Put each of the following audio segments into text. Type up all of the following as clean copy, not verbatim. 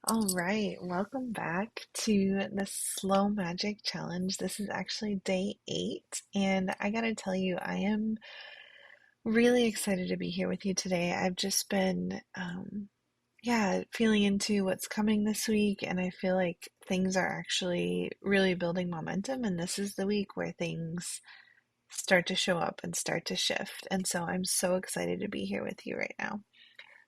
All right, welcome back to the Slow Magic Challenge. This is actually day 8, and I gotta tell you, I am really excited to be here with you today. I've just been, feeling into what's coming this week, and I feel like things are actually really building momentum, and this is the week where things start to show up and start to shift. And so I'm so excited to be here with you right now.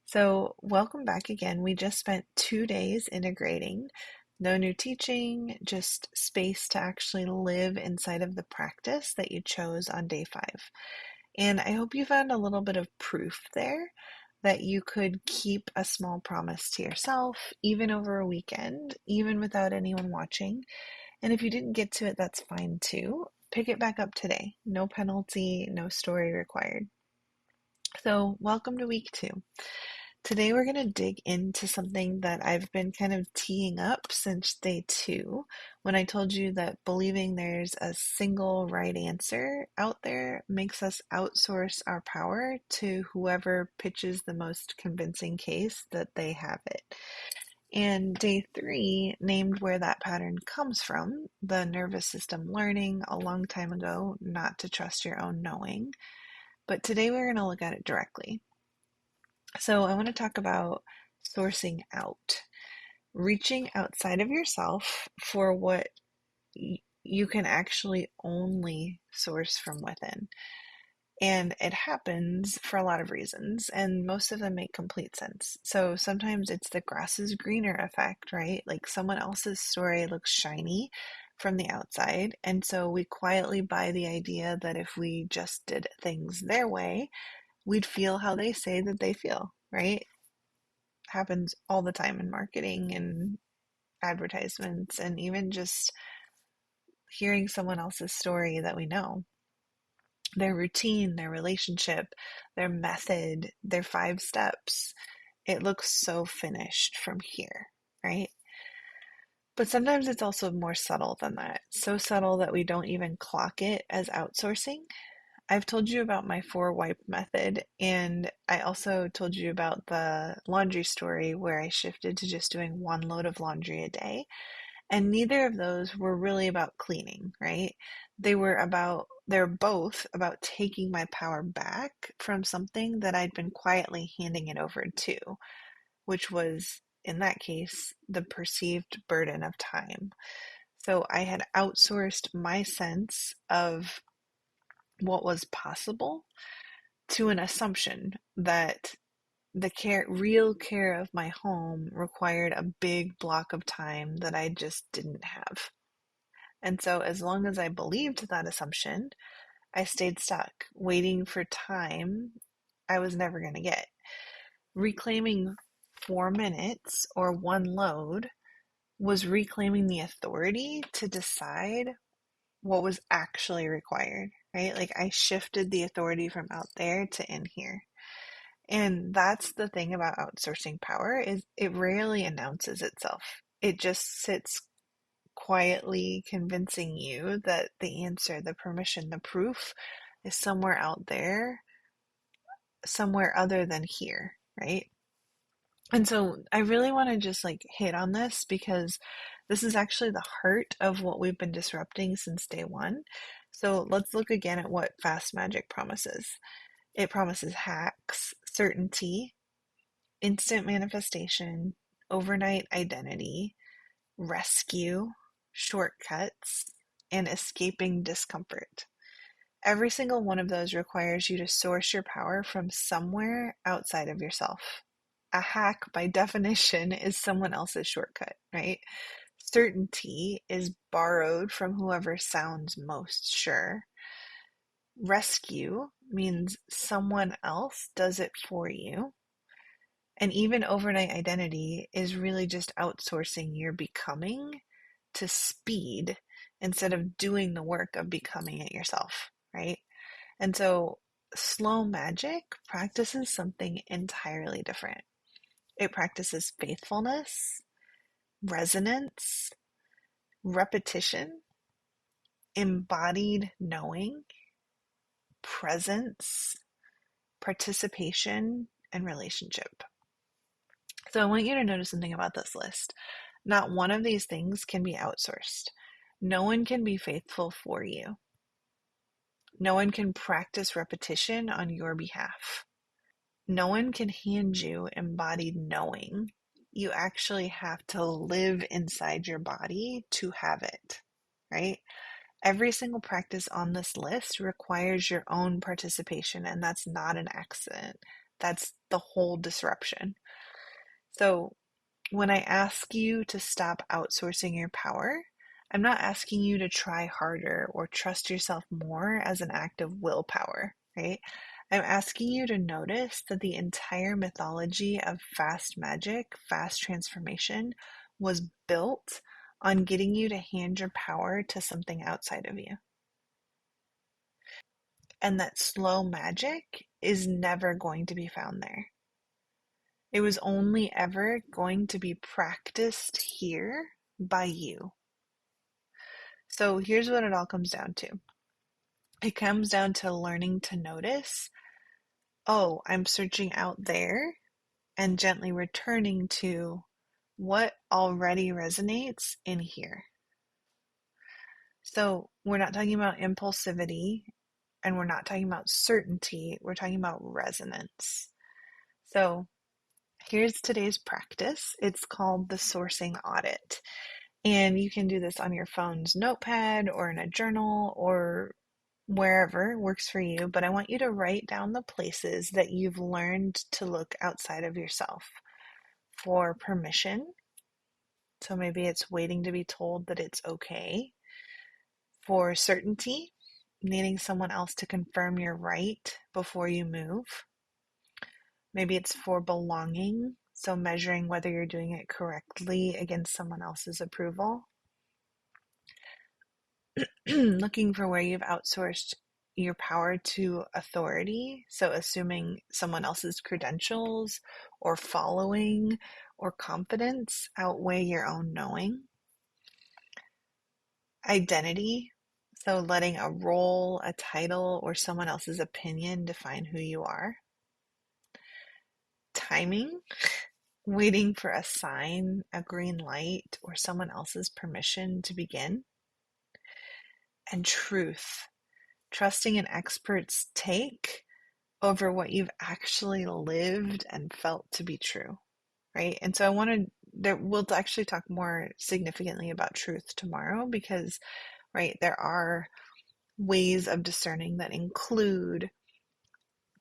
So, welcome back again. We just spent 2 days integrating. No new teaching, just space to actually live inside of the practice that you chose on day 5. And I hope you found a little bit of proof there that you could keep a small promise to yourself, even over a weekend, even without anyone watching. And if you didn't get to it, that's fine too. Pick it back up today. No penalty, no story required. So, welcome to week 2. Today, we're going to dig into something that I've been kind of teeing up since day 2, when I told you that believing there's a single right answer out there makes us outsource our power to whoever pitches the most convincing case that they have it. And day 3 named where that pattern comes from, the nervous system learning a long time ago not to trust your own knowing. But today, we're going to look at it directly. So, I want to talk about sourcing out, reaching outside of yourself for what you can actually only source from within. And it happens for a lot of reasons, and most of them make complete sense. So, sometimes it's the grass is greener effect, right? Like someone else's story looks shiny from the outside. And so, we quietly buy the idea that if we just did things their way, we'd feel how they say that they feel, right? Happens all the time in marketing and advertisements, and even just hearing someone else's story that we know, their routine, their relationship, their method, their 5 steps. It looks so finished from here, right? But sometimes it's also more subtle than that. So subtle that we don't even clock it as outsourcing. I've told you about my 4 wipe method, and I also told you about the laundry story where I shifted to just doing 1 load of laundry a day. And neither of those were really about cleaning, right? They're both about taking my power back from something that I'd been quietly handing it over to, which was, in that case, the perceived burden of time. So I had outsourced my sense of what was possible to an assumption that real care of my home required a big block of time that I just didn't have. And so, as long as I believed that assumption, I stayed stuck, waiting for time I was never going to get. Reclaiming 4 minutes or 1 load was reclaiming the authority to decide what was actually required, right? Like I shifted the authority from out there to in here. And that's the thing about outsourcing power is it rarely announces itself. It just sits quietly convincing you that the answer, the permission, the proof is somewhere out there, somewhere other than here, right? And so I really want to just like hit on this because this is actually the heart of what we've been disrupting since day 1. So let's look again at what fast magic promises. It promises hacks, certainty, instant manifestation, overnight identity, rescue, shortcuts, and escaping discomfort. Every single one of those requires you to source your power from somewhere outside of yourself. A hack, by definition, is someone else's shortcut, right? Certainty is borrowed from whoever sounds most sure. Rescue means someone else does it for you. And even overnight identity is really just outsourcing your becoming to speed instead of doing the work of becoming it yourself, right? And so slow magic practices something entirely different. It practices faithfulness, resonance, repetition, embodied knowing, presence, participation, and relationship. So I want you to notice something about this list. Not one of these things can be outsourced. No one can be faithful for you. No one can practice repetition on your behalf. No one can hand you embodied knowing. You actually have to live inside your body to have it, right? Every single practice on this list requires your own participation, and that's not an accident. That's the whole disruption. So when I ask you to stop outsourcing your power, I'm not asking you to try harder or trust yourself more as an act of willpower, right? I'm asking you to notice that the entire mythology of fast magic, fast transformation, was built on getting you to hand your power to something outside of you. And that slow magic is never going to be found there. It was only ever going to be practiced here by you. So here's what it all comes down to. It comes down to learning to notice, oh, I'm searching out there, and gently returning to what already resonates in here. So we're not talking about impulsivity, and we're not talking about certainty. We're talking about resonance. So here's today's practice. It's called the sourcing audit. And you can do this on your phone's notepad or in a journal or wherever works for you. But I want you to write down the places that you've learned to look outside of yourself for permission. So maybe it's waiting to be told that it's okay. For certainty, needing someone else to confirm you're right before you move. Maybe it's for belonging, so measuring whether you're doing it correctly against someone else's approval. Looking for where you've outsourced your power to authority, so assuming someone else's credentials or following or confidence outweigh your own knowing. Identity, so letting a role, a title, or someone else's opinion define who you are. Timing, waiting for a sign, a green light, or someone else's permission to begin. And truth, trusting an expert's take over what you've actually lived and felt to be true, right? And so we'll actually talk more significantly about truth tomorrow because, right, there are ways of discerning that include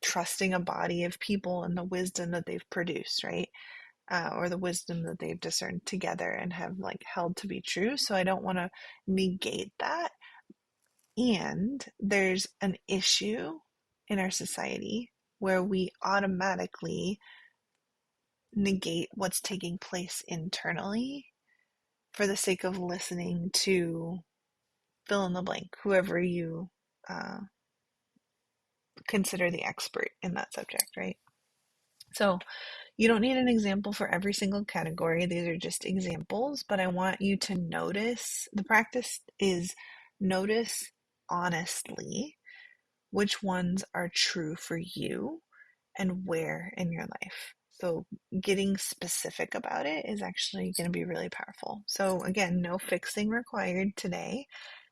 trusting a body of people and the wisdom that they've produced, right? Or the wisdom that they've discerned together and have like held to be true. So I don't want to negate that. And there's an issue in our society where we automatically negate what's taking place internally for the sake of listening to fill in the blank, whoever you consider the expert in that subject, right? So you don't need an example for every single category. These are just examples, but I want you to notice, the practice is notice honestly which ones are true for you and where in your life. So getting specific about it is actually going to be really powerful. So again, no fixing required today.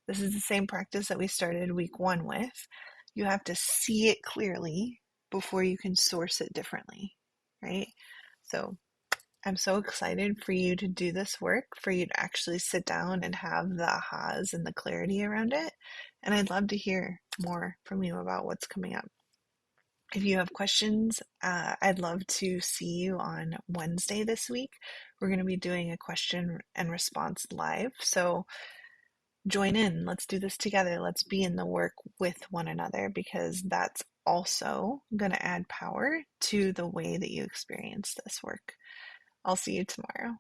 This is the same practice that we started week 1 with. You have to see it clearly before you can source it differently, right? So I'm so excited for you to do this work, for you to actually sit down and have the ahas and the clarity around it. And I'd love to hear more from you about what's coming up. If you have questions, I'd love to see you on Wednesday this week. We're going to be doing a question and response live. So join in. Let's do this together. Let's be in the work with one another because that's also going to add power to the way that you experience this work. I'll see you tomorrow.